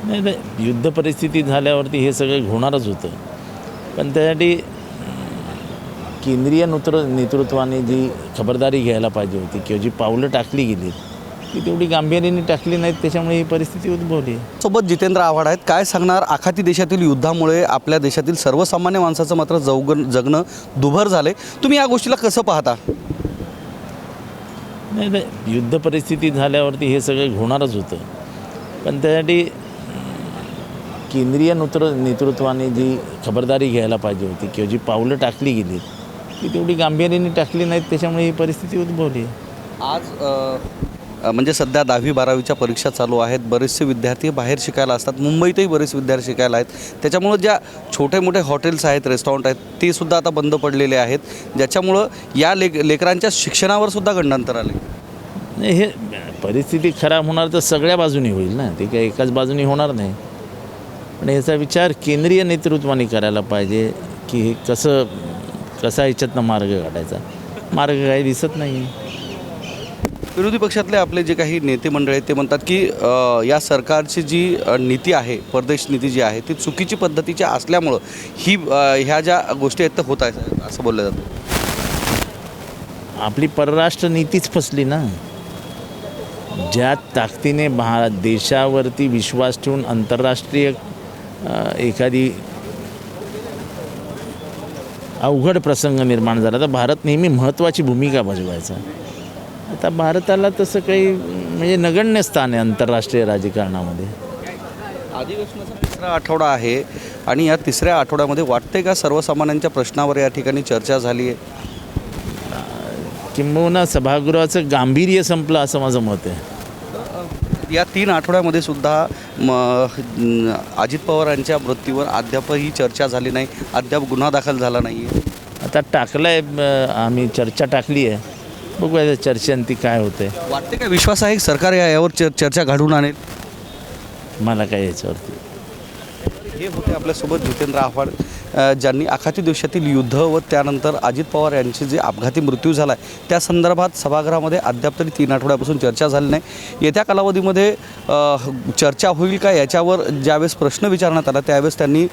नाही नाही, युद्ध परिस्थिती झाल्यावरती हे सगळं होणारच होतं. पण त्यासाठी केंद्रीय नेतृत्वाने जी खबरदारी घ्यायला पाहिजे होती किंवा जी पावलं टाकली गेली ती तेवढी गांभीर्याने टाकली नाहीत, त्याच्यामुळे ही परिस्थिती उद्भवली. सोबत जितेंद्र आव्हाड आहेत. काय सांगणार, आखाती देशातील युद्धामुळे आपल्या देशातील सर्वसामान्य माणसाचं मात्र जगणं दुभर झालंय. तुम्ही या गोष्टीला कसं पाहता? नाही नाही, युद्ध परिस्थिती झाल्यावरती हे सगळं होणारच होतं. पण त्यासाठी केंद्रीय नेतृत्वाने जी खबरदारी घ्यायला पाहिजे होती किंवा जी पावलं टाकली गेली ती तेवढी गांभीर्याने टाकली नाहीत, त्याच्यामुळे ही परिस्थिती उद्भवली. आज म्हणजे सध्या 10वी-12वीच्या परीक्षा चालू आहेत. बरेचसे विद्यार्थी बाहेर शिकायला असतात. मुंबईतही बरेच विद्यार्थी शिकायला आहेत. त्याच्यामुळं ज्या छोटे मोठे हॉटेल्स आहेत, रेस्टॉरंट आहेत, ते सुद्धा आता बंद पडलेले आहेत, ज्याच्यामुळं या लेकरांच्या शिक्षणावर सुद्धा गंडांतर आले. नाही, हे परिस्थिती खराब होणार तर सगळ्या बाजूनी होईल ना, ते काही एकाच बाजूनी होणार नाही. पण याचा विचार केंद्रीय नेतृत्वाने करायला पाहिजे की हे कसा याच्यातनं मार्ग काढायचा. मार्ग काही दिसत नाही. विरोधी पक्षातले आपले जे काही नेते मंडळी आहेत ते म्हणतात की या सरकारची जी नीती आहे, परदेश नीती जी आहे, ती चुकीची पद्धतीची असल्यामुळं ह्या ज्या गोष्टी आहेत त्या होत आहेत असं बोललं जातं. आपली परराष्ट्र नीतीच फसली ना. ज्या ताकदीने देशावरती विश्वास ठेवून आंतरराष्ट्रीय एखादी अवघड प्रसंग निर्माण झाला तर भारत नेहमी महत्त्वाची भूमिका बजवायचा. आता भारताला तसं काही म्हणजे नगण्य स्थान आहे आंतरराष्ट्रीय राजकारणामध्ये. अधिवेशनाचा तिसरा आठवडा आहे आणि या तिसऱ्या आठवड्यामध्ये वाटते का सर्वसामान्यांच्या प्रश्नावर या ठिकाणी चर्चा झाली आहे? किंबहुना सभागृहाचं गांभीर्य संपलं असं माझं मत आहे. या 3 आठवड्यामध्ये सुद्धा अजित पवार यांच्या मृत्यूवर अद्यापही चर्चा झाली नाही, अद्याप गुन्हा दाखल झाला नाही आहे. आता टाकलं आहे, आम्ही चर्चा टाकली आहे, बघूया चर्चेंती काय होते. वाटते का विश्वास आहे सरकार यावर चर्चा घडवून आणेल? मला काय याच्यावरती. हे होते आपल्यासोबत जितेंद्र आव्हाड, ज्यांनी आखाती देशातील युद्ध व त्यानंतर अजित पवार यांचे जे अपघाती मृत्यू झाला आहे त्या संदर्भात सभागृहामध्ये अद्याप तरी 3 आठवड्यापासून चर्चा झाली नाही. येत्या कालावधीमध्ये चर्चा होईल का याच्यावर ज्यावेळेस प्रश्न विचारण्यात आला त्यावेळेस त्यांनी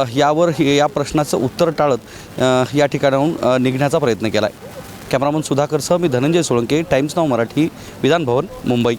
या प्रश्नाचं उत्तर टाळत या ठिकाणाहून निघण्याचा प्रयत्न केला आहे. कॅमेरामन सुधाकरसह मी धनंजय सोळंके, टाइम्स नाऊ मराठी, विधानभवन, मुंबई.